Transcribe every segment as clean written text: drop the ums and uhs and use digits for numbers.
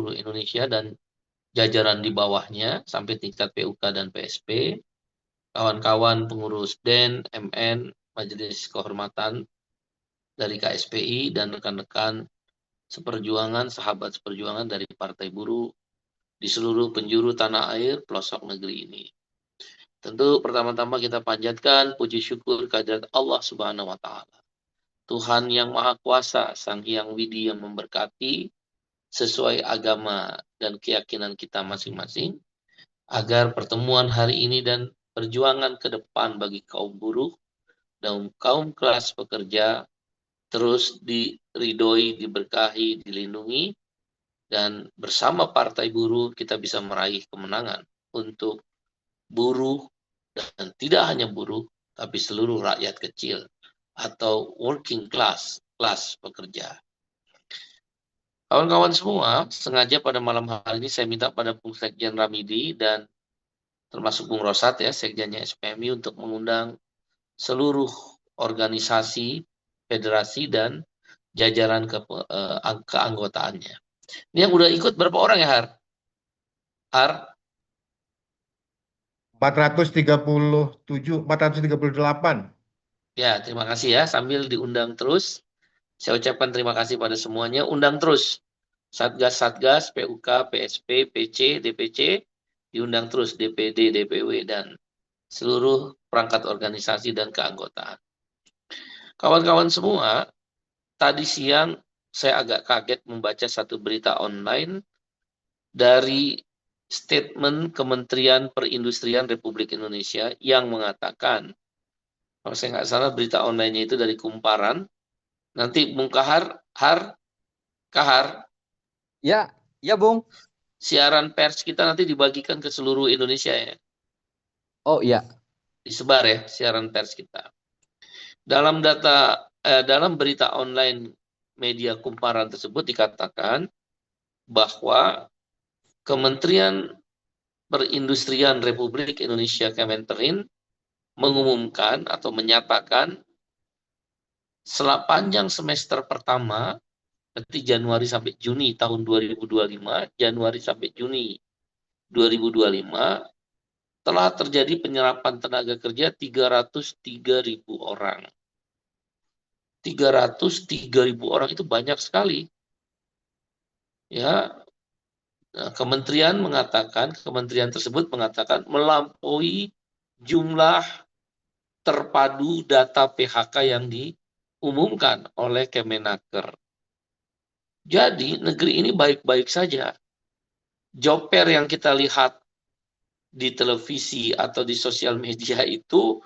seluruh Indonesia dan jajaran di bawahnya sampai tingkat PUK dan PSP, kawan-kawan pengurus DEN, MN, Majelis Kehormatan dari KSPI, dan rekan-rekan seperjuangan, sahabat seperjuangan dari Partai Buruh di seluruh penjuru tanah air pelosok negeri ini. Tentu pertama-tama kita panjatkan puji syukur kehadirat Allah Subhanahu wa Ta'ala, Tuhan yang Maha Kuasa, Sang Hyang Widi yang memberkati sesuai agama dan keyakinan kita masing-masing, agar pertemuan hari ini dan perjuangan ke depan bagi kaum buruh dan kaum kelas pekerja terus diridhoi, diberkahi, dilindungi, dan bersama Partai Buruh kita bisa meraih kemenangan untuk buruh, dan tidak hanya buruh, tapi seluruh rakyat kecil atau working class, kelas pekerja. Kawan-kawan semua, sengaja pada malam hari ini saya minta pada Bung Sekjen Ramidi dan termasuk Bung Rosat ya, Sekjennya SPMI, untuk mengundang seluruh organisasi, federasi, dan jajaran keanggotaannya. Ini yang udah ikut berapa orang ya, Har? Har? 437, 438. Ya, terima kasih ya. Sambil diundang terus, saya ucapkan terima kasih pada semuanya. Undang terus Satgas-Satgas, PUK, PSP, PC, DPC, diundang terus DPD, DPW, dan seluruh perangkat organisasi dan keanggotaan. Kawan-kawan semua, tadi siang saya agak kaget membaca satu berita online dari statement Kementerian Perindustrian Republik Indonesia yang mengatakan, kalau saya nggak salah berita online-nya itu dari Kumparan. Nanti Bung Kahar, Ya, ya Bung. siaran pers kita nanti dibagikan ke seluruh Indonesia ya. Oh iya. Disebar ya siaran pers kita. Dalam dalam berita online media Kumparan tersebut dikatakan bahwa Kementerian Perindustrian Republik Indonesia Kemenperin mengumumkan atau menyatakan sepanjang semester pertama, berarti Januari sampai Juni tahun 2025, Januari sampai Juni 2025, telah terjadi penyerapan tenaga kerja 303.000 orang. 303.000 orang itu banyak sekali. Ya, kementerian tersebut mengatakan melampaui jumlah terpadu data PHK yang diumumkan oleh Kemenaker. Jadi negeri ini baik-baik saja. Job fair yang kita lihat di televisi atau di sosial media itu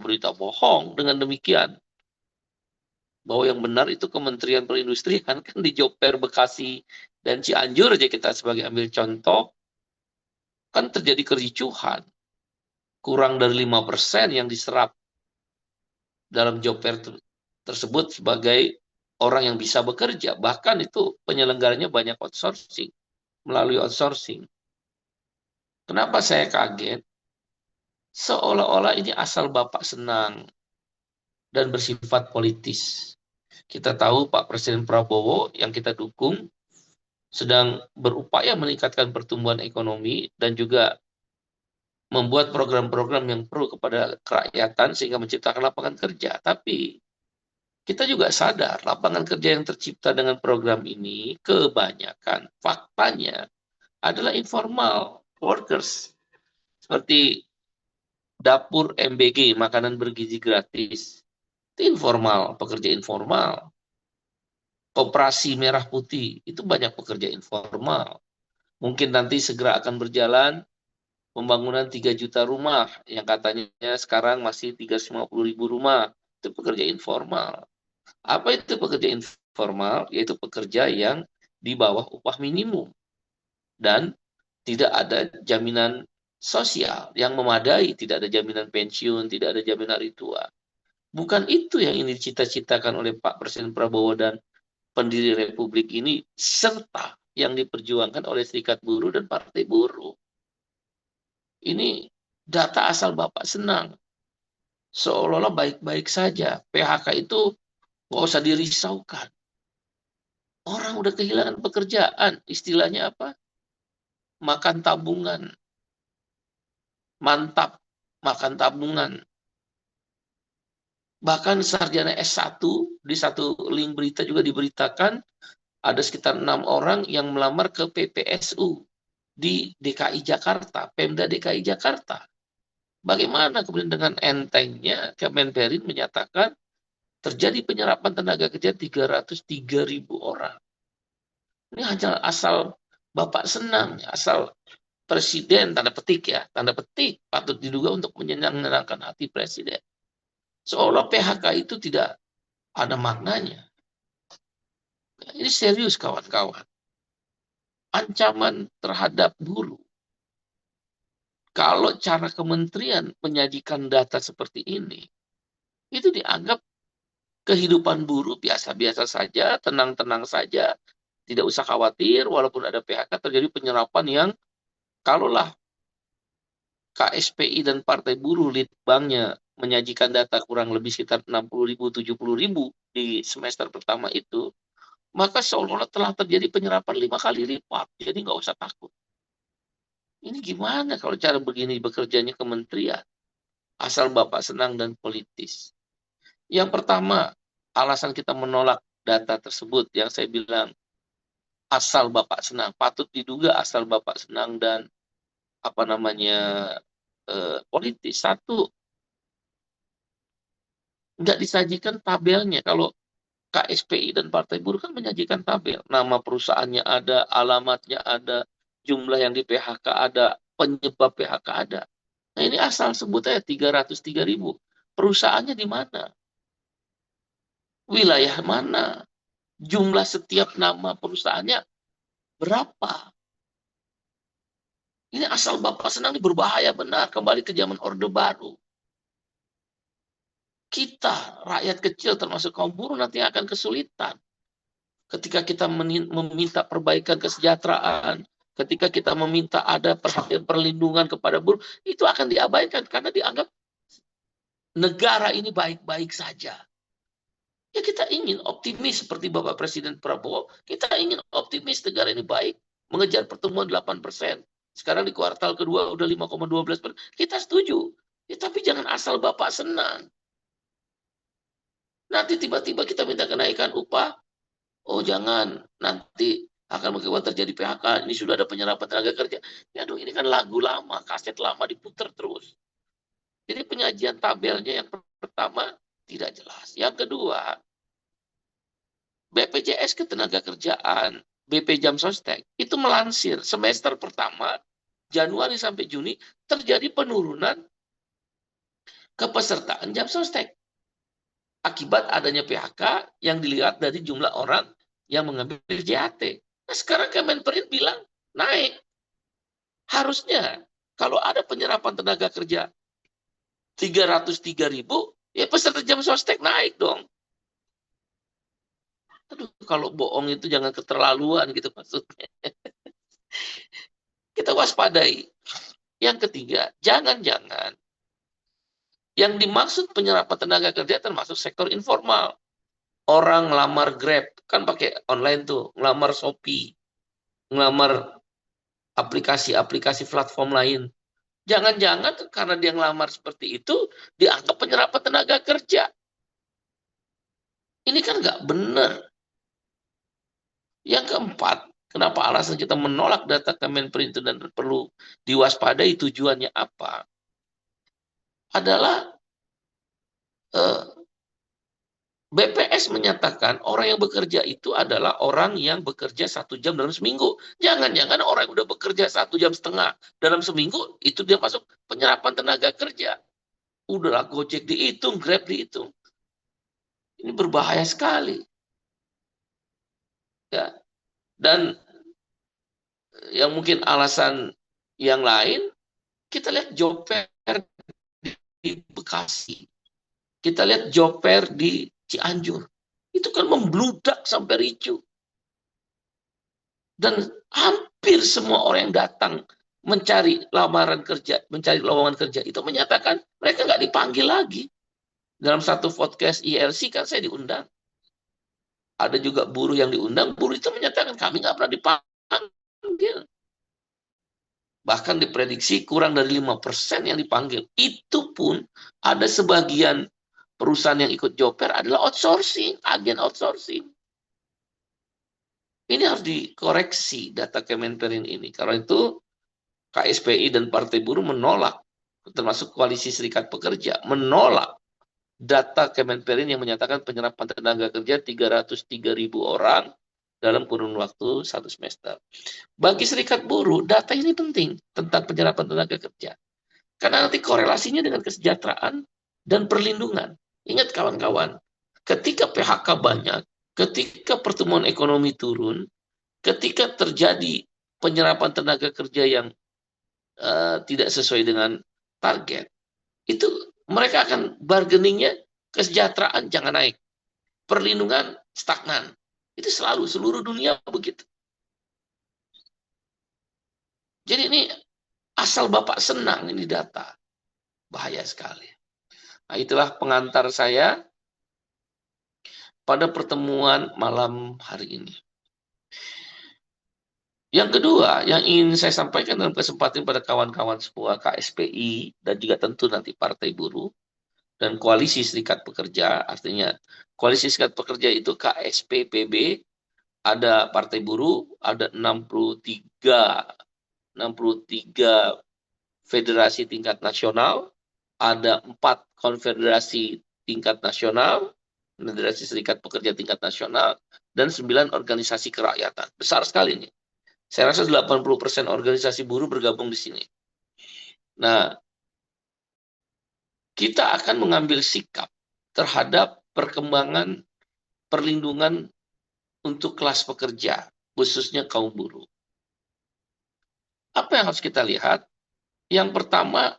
berita bohong. Dengan demikian, bahwa yang benar itu Kementerian Perindustrian, kan di job fair Bekasi dan Cianjur aja kita sebagai ambil contoh, kan terjadi kericuhan. Kurang dari 5% yang diserap dalam job fair tersebut sebagai orang yang bisa bekerja. Bahkan itu penyelenggaranya banyak outsourcing, melalui outsourcing. Kenapa saya kaget? Seolah-olah ini asal Bapak senang dan bersifat politis. Kita tahu Pak Presiden Prabowo yang kita dukung sedang berupaya meningkatkan pertumbuhan ekonomi dan juga membuat program-program yang perlu kepada kerakyatan sehingga menciptakan lapangan kerja. Tapi kita juga sadar lapangan kerja yang tercipta dengan program ini kebanyakan faktanya adalah informal workers. Seperti dapur MBG, makanan bergizi gratis. Itu informal, pekerja informal. Koperasi Merah Putih, itu banyak pekerja informal. Mungkin nanti segera akan berjalan pembangunan 3 juta rumah, yang katanya sekarang masih 350.000 rumah. Itu pekerja informal. Apa itu pekerja informal? Yaitu pekerja yang di bawah upah minimum. Dan tidak ada jaminan sosial yang memadai, tidak ada jaminan pensiun, tidak ada jaminan hari tua. Bukan itu yang ini dicita-citakan oleh Pak Presiden Prabowo dan pendiri Republik ini, serta yang diperjuangkan oleh Serikat Buruh dan Partai Buruh. Ini data asal Bapak senang. Seolah-olah baik-baik saja. PHK itu nggak usah dirisaukan. Orang udah kehilangan pekerjaan, istilahnya apa? Makan tabungan. Mantap, makan tabungan. Bahkan sarjana S1 di satu link berita juga diberitakan ada sekitar 6 orang yang melamar ke PPSU di DKI Jakarta, Pemda DKI Jakarta. Bagaimana kemudian dengan entengnya Kemenperin menyatakan terjadi penyerapan tenaga kerja 303.000 orang. Ini hanya asal Bapak senang, asal Presiden, tanda petik ya, tanda petik, patut diduga untuk menyenangkan hati Presiden. Seolah PHK itu tidak ada maknanya. Ini serius kawan-kawan. Ancaman terhadap buruh. Kalau cara kementerian menyajikan data seperti ini, itu dianggap kehidupan buruh biasa-biasa saja, tenang-tenang saja, tidak usah khawatir, walaupun ada PHK terjadi penyerapan yang kalaulah KSPI dan Partai Buruh Litbangnya menyajikan data kurang lebih sekitar 60.000, 70.000 di semester pertama itu, maka seolah-olah telah terjadi penyerapan 5 kali lipat. Jadi nggak usah takut. Ini gimana kalau cara begini bekerjanya kementerian? Asal Bapak senang dan politis. Yang pertama, alasan kita menolak data tersebut yang saya bilang asal Bapak senang, patut diduga asal Bapak senang dan apa namanya politis. Satu, nggak disajikan tabelnya. Kalau KSPI dan Partai Buruh kan menyajikan tabel. Nama perusahaannya ada, alamatnya ada, jumlah yang di PHK ada, penyebab PHK ada. Nah ini asal sebut aja 303.000. Perusahaannya di mana? Wilayah mana? Jumlah setiap nama perusahaannya berapa? Ini asal Bapak senang ini berbahaya benar. Kembali ke zaman Orde Baru. Kita, rakyat kecil termasuk kaum buruh nanti akan kesulitan. Ketika kita meminta perbaikan kesejahteraan, ketika kita meminta ada perhatian perlindungan kepada buruh, itu akan diabaikan karena dianggap negara ini baik-baik saja. Ya kita ingin optimis seperti Bapak Presiden Prabowo, kita ingin optimis negara ini baik, mengejar pertumbuhan 8%. Sekarang di kuartal kedua udah 5,12%. Kita setuju. Ya, tapi jangan asal Bapak senang. Nanti tiba-tiba kita minta kenaikan upah, oh jangan, nanti akan mengakibatkan terjadi PHK, ini sudah ada penyerapan tenaga kerja. Ya dong, ini kan lagu lama, kaset lama diputar terus. Jadi penyajian tabelnya yang pertama tidak jelas. Yang kedua, BPJS Ketenagakerjaan, BP Jamsostek, itu melansir semester pertama, Januari sampai Juni, terjadi penurunan kepesertaan Jamsostek. Akibat adanya PHK yang dilihat dari jumlah orang yang mengambil JHT. Nah, sekarang Kemenperin bilang naik. Harusnya kalau ada penyerapan tenaga kerja 303.000, ya peserta Jamsostek naik dong. Aduh, kalau bohong itu jangan keterlaluan gitu maksudnya. Kita waspadai. Yang ketiga, jangan-jangan yang dimaksud penyerapan tenaga kerja termasuk sektor informal. Orang ngelamar Grab, kan pakai online tuh, ngelamar Shopee, ngelamar aplikasi-aplikasi platform lain. Jangan-jangan karena dia ngelamar seperti itu, dianggap penyerapan tenaga kerja. Ini kan nggak benar. Yang keempat, kenapa alasan kita menolak data Kemenperin itu dan perlu diwaspadai tujuannya apa? Adalah BPS menyatakan orang yang bekerja itu adalah orang yang bekerja 1 jam dalam seminggu. Jangan-jangan orang yang udah bekerja 1,5 jam dalam seminggu, itu dia masuk penyerapan tenaga kerja. Udahlah Gojek dihitung, Grab dihitung. Ini berbahaya sekali. Ya. Dan yang mungkin alasan yang lain, kita lihat job fair di Bekasi. Kita lihat job fair di Cianjur. Itu kan membludak sampai ricu. Dan hampir semua orang yang datang mencari lamaran kerja, mencari lowongan kerja, itu menyatakan mereka nggak dipanggil lagi. Dalam satu podcast ILC kan saya diundang. Ada juga buruh yang diundang, buruh itu menyatakan kami nggak pernah dipanggil. Bahkan diprediksi kurang dari 5% yang dipanggil. Itu pun ada sebagian perusahaan yang ikut job fair adalah outsourcing, agen outsourcing. Ini harus dikoreksi data Kemenperin ini. Karena itu KSPI dan Partai Buruh menolak, termasuk Koalisi Serikat Pekerja, menolak data Kemenperin yang menyatakan penyerapan tenaga kerja 303.000 orang dalam kurun waktu 1 semester. Bagi Serikat Buruh, data ini penting tentang penyerapan tenaga kerja. Karena nanti korelasinya dengan kesejahteraan dan perlindungan. Ingat kawan-kawan, ketika PHK banyak, ketika pertumbuhan ekonomi turun, ketika terjadi penyerapan tenaga kerja yang tidak sesuai dengan target, itu mereka akan bargainingnya kesejahteraan jangan naik, perlindungan stagnan. Itu selalu seluruh dunia begitu. Jadi ini asal Bapak senang ini data, bahaya sekali. Nah, itulah pengantar saya pada pertemuan malam hari ini. Yang kedua, yang ingin saya sampaikan dalam kesempatan pada kawan-kawan semua KSPI dan juga tentu nanti Partai Buruh dan Koalisi Serikat Pekerja, artinya Koalisi Serikat Pekerja itu KSPPB, ada Partai Buruh, ada 63 federasi tingkat nasional, ada 4 konfederasi tingkat nasional, Federasi Serikat Pekerja tingkat nasional, dan 9 organisasi kerakyatan. Besar sekali ini. Saya rasa 80% organisasi buruh bergabung di sini. Nah, kita akan mengambil sikap terhadap perkembangan perlindungan untuk kelas pekerja, khususnya kaum buruh. Apa yang harus kita lihat? Yang pertama,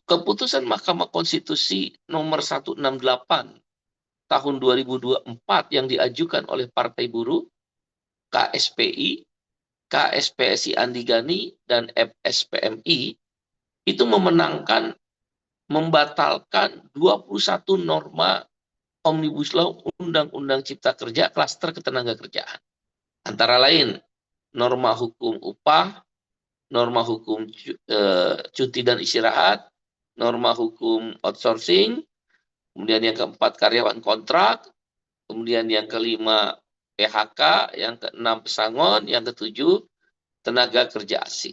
keputusan Mahkamah Konstitusi nomor 168 tahun 2024 yang diajukan oleh Partai Buruh, KSPI, KSPSI Andi Gani, dan FSPMI itu membatalkan 21 norma Omnibus Law Undang-Undang Cipta Kerja klaster ketenagakerjaan. Antara lain, norma hukum upah, norma hukum cuti dan istirahat, norma hukum outsourcing, kemudian yang keempat karyawan kontrak, kemudian yang kelima PHK, yang keenam pesangon, yang ketujuh tenaga kerja asing.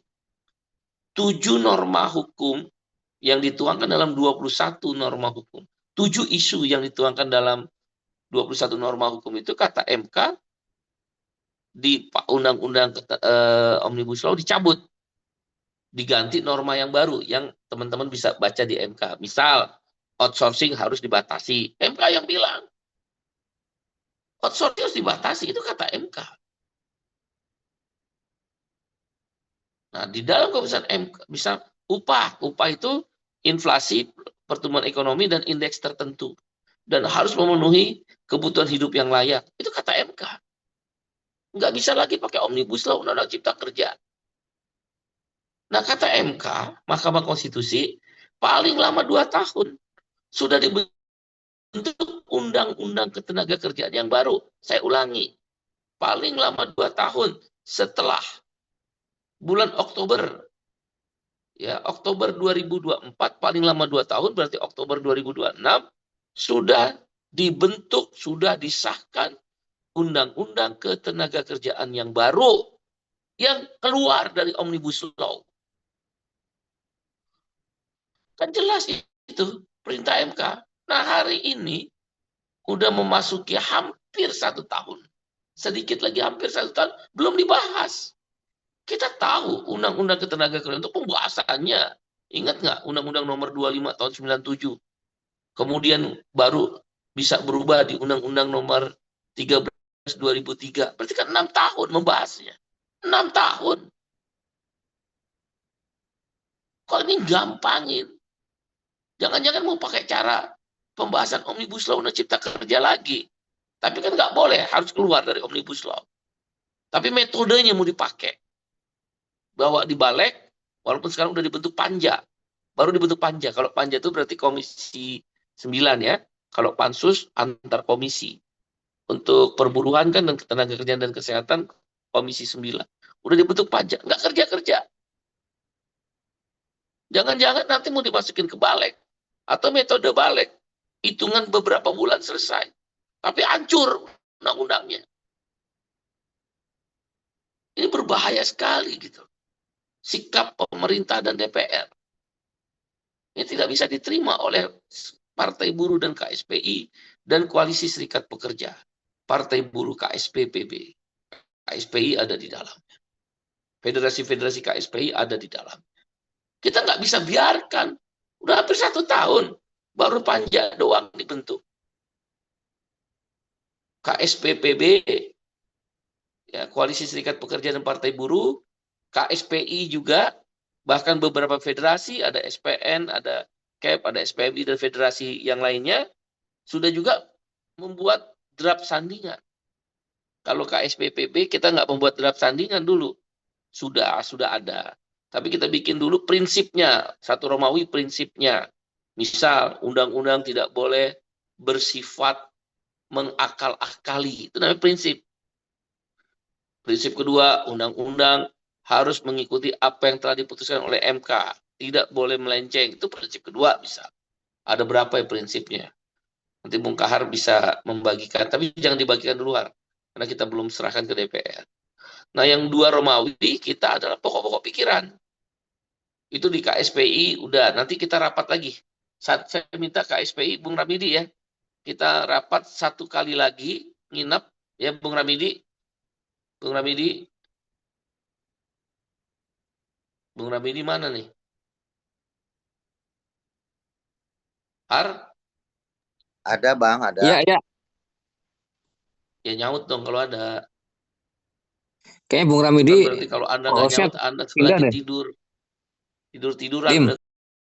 7 norma hukum yang dituangkan dalam 21 norma hukum. 7 isu yang dituangkan dalam 21 norma hukum itu kata MK di Undang-Undang Omnibus Law dicabut. Diganti norma yang baru yang teman-teman bisa baca di MK. Misal, outsourcing harus dibatasi. MK yang bilang. Outsourcing harus dibatasi, itu kata MK. Nah, di dalam keputusan MK, bisa upah. Upah itu inflasi, pertumbuhan ekonomi, dan indeks tertentu. Dan harus memenuhi kebutuhan hidup yang layak. Itu kata MK. Nggak bisa lagi pakai Omnibus Law, Undang-Undang Cipta Kerja. Nah, kata MK, Mahkamah Konstitusi, paling lama 2 tahun. Sudah dibentuk Undang-Undang Ketenagakerjaan yang baru. Saya ulangi, paling lama 2 tahun setelah bulan Oktober. Ya, Oktober 2024, paling lama 2 tahun, berarti Oktober 2026, sudah dibentuk, sudah disahkan Undang-Undang Ketenagakerjaan yang baru, yang keluar dari Omnibus Law. Kan jelas itu perintah MK. Nah, hari ini udah memasuki hampir 1 tahun. Sedikit lagi hampir 1 tahun, belum dibahas. Kita tahu Undang-Undang Ketenagakerjaan itu pembahasannya. Ingat nggak Undang-Undang nomor 25 tahun 97. Kemudian baru bisa berubah di Undang-Undang nomor 13 2003. Berarti kan 6 tahun membahasnya. 6 tahun. Kok ini gampangin? Jangan-jangan mau pakai cara pembahasan Omnibus Law Undang Cipta Kerja lagi. Tapi kan nggak boleh, harus keluar dari Omnibus Law. Tapi metodenya mau dipakai. Bawa di balik, walaupun sekarang udah dibentuk panja. Baru dibentuk panja. Kalau panja itu berarti komisi 9 ya. Kalau pansus antar komisi. untuk perburuan kan dan ketenaga kerjaan dan kesehatan Komisi 9. Udah dibentuk pajak, nggak kerja-kerja. Jangan-jangan nanti mau dimasukin ke balik atau metode balik. Hitungan beberapa bulan selesai. Tapi hancur undang-undangnya. Ini berbahaya sekali gitu. Sikap pemerintah dan DPR. Ini tidak bisa diterima oleh Partai Buruh dan KSPI dan Koalisi Serikat Pekerja. Partai Buruh KSPPB. KSPI ada di dalamnya. Federasi-federasi KSPI ada di dalam. Kita nggak bisa biarkan. Udah hampir 1 tahun. Baru panja doang dibentuk. KSPPB, ya, Koalisi Serikat Pekerja dan Partai Buruh, KSPI juga, bahkan beberapa federasi, ada SPN, ada KEP, ada SPMI, dan federasi yang lainnya, sudah juga membuat draft sandingan. Kalau KSPPB, kita nggak membuat draft sandingan dulu. Sudah ada. Tapi kita bikin dulu prinsipnya, 1 Romawi prinsipnya. Misal, undang-undang tidak boleh bersifat mengakal-akali. Itu namanya prinsip. Prinsip kedua, undang-undang harus mengikuti apa yang telah diputuskan oleh MK. Tidak boleh melenceng. Itu prinsip kedua bisa. Ada berapa ya prinsipnya? Nanti Bung Kahar bisa membagikan. Tapi jangan dibagikan di luar. Karena kita belum serahkan ke DPR. Nah, yang 2 Romawi kita adalah pokok-pokok pikiran. Itu di KSPI udah. Nanti kita rapat lagi. Saya minta KSPI, Bung Ramidi ya. Kita rapat 1 kali lagi, nginep. Ya, Bung Ramidi. Bung Ramidi. Bung Ramidi mana nih? Har? Ada Bang, ada. Iya, iya. Ya nyaut dong kalau ada. Kayaknya Bung Kan Ramidi berarti kalau Anda nggak hostnya nyaut, Anda pindah lagi deh. tidur. Tidur-tiduran. Dim.